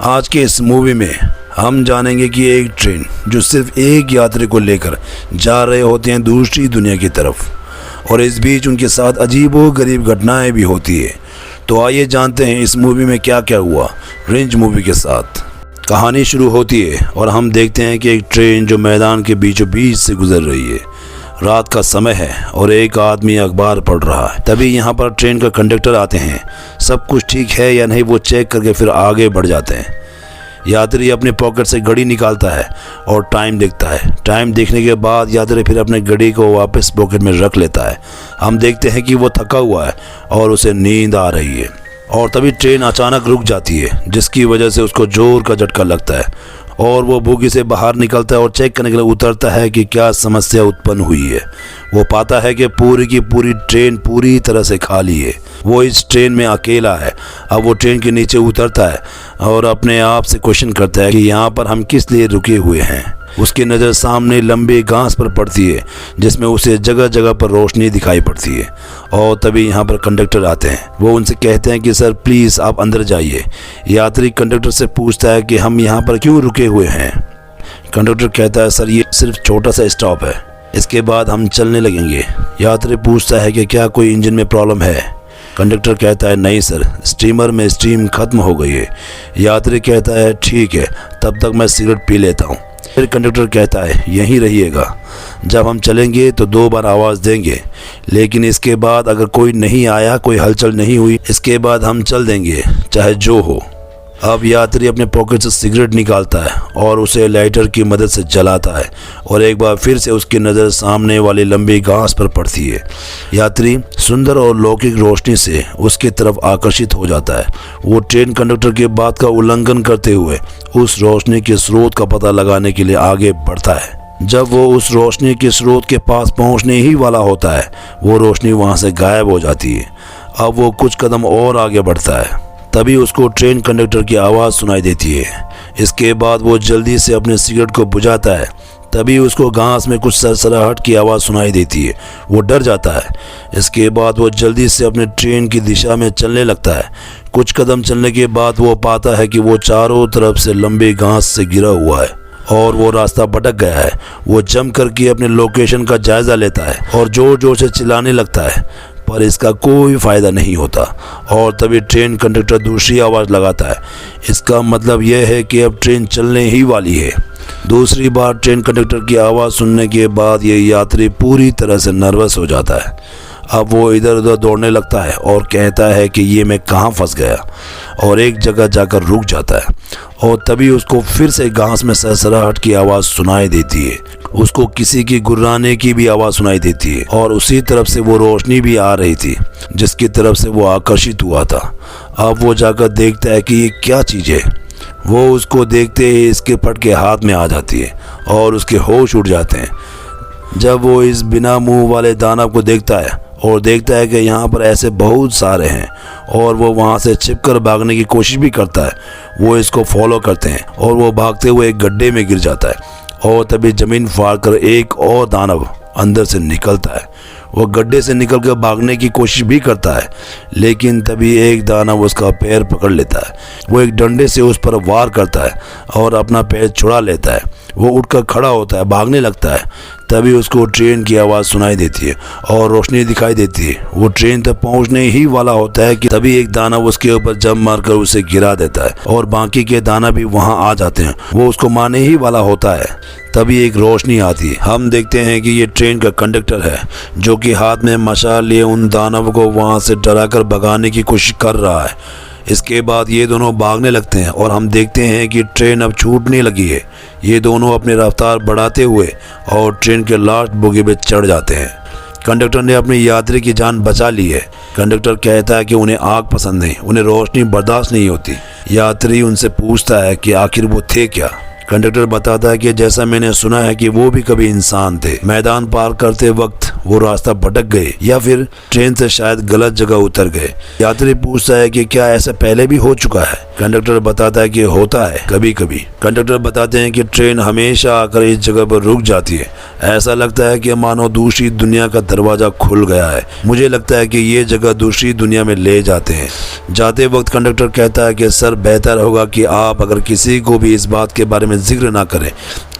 आज के इस मूवी में हम जानेंगे कि एक ट्रेन जो सिर्फ एक यात्री को लेकर जा रहे होते हैं दूसरी दुनिया की तरफ, और इस बीच उनके साथ अजीबोगरीब घटनाएं भी होती है। तो आइए जानते हैं इस मूवी में क्या क्या हुआ रेंज मूवी के साथ। कहानी शुरू होती है और हम देखते हैं कि एक ट्रेन जो मैदान के बीचों बीच से गुजर रही है। रात का समय है और एक आदमी अखबार पढ़ रहा है। तभी यहाँ पर ट्रेन का कंडक्टर आते हैं। सब कुछ ठीक है या नहीं वो चेक करके फिर आगे बढ़ जाते हैं। यात्री अपने पॉकेट से घड़ी निकालता है और टाइम देखता है। टाइम देखने के बाद यात्री फिर अपने घड़ी को वापस पॉकेट में रख लेता है। हम देखते हैं कि वो थका हुआ है और उसे नींद आ रही है। और तभी ट्रेन अचानक रुक जाती है, जिसकी वजह से उसको जोर का झटका लगता है और वो बोगी से बाहर निकलता है और चेक करने के लिए उतरता है कि क्या समस्या उत्पन्न हुई है। वो पाता है कि पूरी की पूरी ट्रेन पूरी तरह से खाली है। वो इस ट्रेन में अकेला है। अब वो ट्रेन के नीचे उतरता है और अपने आप से क्वेश्चन करता है कि यहाँ पर हम किस लिए रुके हुए हैं। उसकी नज़र सामने लंबी घास पर पड़ती है, जिसमें उसे जगह जगह पर रोशनी दिखाई पड़ती है। और तभी यहाँ पर कंडक्टर आते हैं। वो उनसे कहते हैं कि सर प्लीज़ आप अंदर जाइए। यात्री कंडक्टर से पूछता है कि हम यहाँ पर क्यों रुके हुए हैं। कंडक्टर कहता है सर ये सिर्फ छोटा सा स्टॉप है, इसके बाद हम चलने लगेंगे। यात्री पूछता है कि क्या कोई इंजन में प्रॉब्लम है। कंडक्टर कहता है नहीं सर, स्टीमर में स्टीम खत्म हो गई है। यात्री कहता है ठीक है, तब तक मैं सिगरेट पी लेता हूँ। फिर कंडक्टर कहता है यहीं रहिएगा, जब हम चलेंगे तो 2 बार आवाज़ देंगे, लेकिन इसके बाद अगर कोई नहीं आया, कोई हलचल नहीं हुई, इसके बाद हम चल देंगे चाहे जो हो। अब यात्री अपने पॉकेट से सिगरेट निकालता है और उसे लाइटर की मदद से जलाता है और एक बार फिर से उसकी नज़र सामने वाली लंबी घास पर पड़ती है। यात्री सुंदर और लौकिक रोशनी से उसकी तरफ आकर्षित हो जाता है। वो ट्रेन कंडक्टर की बात का उल्लंघन करते हुए उस रोशनी के स्रोत का पता लगाने के लिए आगे बढ़ता है। जब वो उस रोशनी के स्रोत के पास पहुंचने ही वाला होता है, वो रोशनी वहां से गायब हो जाती है। अब वो कुछ कदम और आगे बढ़ता है, तभी उसको ट्रेन कंडक्टर की आवाज़ सुनाई देती है। इसके बाद वो जल्दी से अपने सिगरेट को बुझाता है। तभी उसको घास में कुछ सरसराहट की आवाज़ सुनाई देती है। वो डर जाता है। इसके बाद वो जल्दी से अपने ट्रेन की दिशा में चलने लगता है। कुछ कदम चलने के बाद वो पाता है कि वो चारों तरफ से लंबी घास से घिरा हुआ है और वो रास्ता भटक गया है। वो जंप करके अपने लोकेशन का जायज़ा लेता है और जोर जोर से चिल्लाने लगता है, पर इसका कोई फ़ायदा नहीं होता। और तभी ट्रेन कंडक्टर दूसरी आवाज़ लगाता है। इसका मतलब यह है कि अब ट्रेन चलने ही वाली है। दूसरी बार ट्रेन कंडक्टर की आवाज़ सुनने के बाद ये यात्री पूरी तरह से नर्वस हो जाता है। अब वो इधर उधर दौड़ने लगता है और कहता है कि ये मैं कहाँ फंस गया, और एक जगह जाकर रुक जाता है। और तभी उसको फिर से घास में सरसराहट की आवाज़ सुनाई देती है। उसको किसी की गुर्राने की भी आवाज़ सुनाई देती है और उसी तरफ से वो रोशनी भी आ रही थी जिसकी तरफ से वो आकर्षित हुआ था। अब वो जाकर देखता है कि ये क्या चीज़ है। वो उसको देखते ही इसके फटके हाथ में आ जाती है और उसके होश उड़ जाते हैं। जब वो इस बिना मुंह वाले दानव को देखता है और देखता है कि यहाँ पर ऐसे बहुत सारे हैं और वो वहाँ से छिपकर भागने की कोशिश भी करता है, वो इसको फॉलो करते हैं और वो भागते हुए एक गड्ढे में गिर जाता है। और तभी ज़मीन फाड़ कर एक और दानव अंदर से निकलता है। वो गड्ढे से निकलकर भागने की कोशिश भी करता है, लेकिन तभी एक दानव उसका पैर पकड़ लेता है। वो एक डंडे से उस पर वार करता है और अपना पैर छुड़ा लेता है। वो उठकर खड़ा होता है, भागने लगता है। तभी उसको ट्रेन की आवाज़ सुनाई देती है और रोशनी दिखाई देती है। वो ट्रेन तक पहुंचने ही वाला होता है कि तभी एक दानव उसके ऊपर जंप मारकर उसे गिरा देता है और बाकी के दानव भी वहां आ जाते हैं। वो उसको मारने ही वाला होता है। तभी एक रोशनी आती है। हम देखते हैं कि ये ट्रेन का कंडक्टर है, जो कि हाथ में मशाल लिए उन दानव को वहां से डराकर भगाने की कोशिश कर रहा है। इसके बाद ये दोनों भागने लगते हैं और हम देखते हैं कि ट्रेन अब छूटने लगी है। ये दोनों अपनी रफ्तार बढ़ाते हुए और ट्रेन के लास्ट बोगी पे चढ़ जाते हैं। कंडक्टर ने अपनी यात्री की जान बचा ली है। कंडक्टर कहता है कि उन्हें आग पसंद नहीं, उन्हें रोशनी बर्दाश्त नहीं होती। यात्री उनसे पूछता है कि आखिर वो थे क्या। कंडक्टर बताता है कि जैसा मैंने सुना है कि वो भी कभी इंसान थे। मैदान पार करते वक्त वो रास्ता भटक गए या फिर ट्रेन से शायद गलत जगह उतर गए। यात्री पूछता है कि क्या ऐसा पहले भी हो चुका है। कंडक्टर बताता है कि होता है कभी कभी। कंडक्टर बताते हैं कि ट्रेन हमेशा आकर इस जगह पर रुक जाती है। ऐसा लगता है कि मानो दूसरी दुनिया का दरवाजा खुल गया है। मुझे लगता है कि ये जगह दूसरी दुनिया में ले जाते हैं। जाते वक्त कंडक्टर कहता है कि सर, बेहतर होगा कि आप अगर किसी को भी इस बात के बारे में जिक्र ना करें,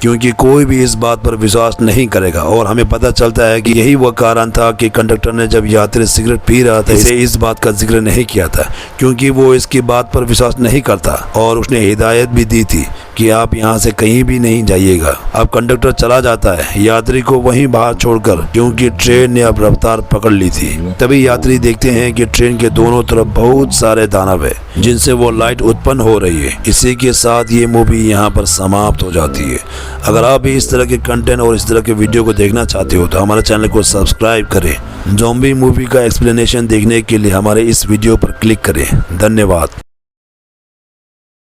क्योंकि कोई भी इस बात पर विश्वास नहीं करेगा। और हमें पता चलता है कि यही वह कारण था कि कंडक्टर ने जब यात्री सिगरेट पी रहा था इसे इस बात का जिक्र नहीं किया था, क्योंकि वो इसकी बात पर विश्वास नहीं करता और उसने हिदायत भी दी थी कि आप यहाँ से कहीं भी नहीं जाइएगा। अब कंडक्टर चला जाता है यात्री को वहीं बाहर छोड़कर, क्योंकि ट्रेन ने अब रफ्तार पकड़ ली थी। तभी यात्री देखते हैं कि ट्रेन के दोनों तरफ बहुत सारे दानव है जिनसे वो लाइट उत्पन्न हो रही है। इसी के साथ ये मूवी यहाँ पर समाप्त हो जाती है। अगर आप भी इस तरह के कंटेंट और इस तरह के वीडियो को देखना चाहते हो तो हमारे चैनल को सब्सक्राइब करें। ज़ॉम्बी मूवी का एक्सप्लेनेशन देखने के लिए हमारे इस वीडियो पर क्लिक करें। धन्यवाद।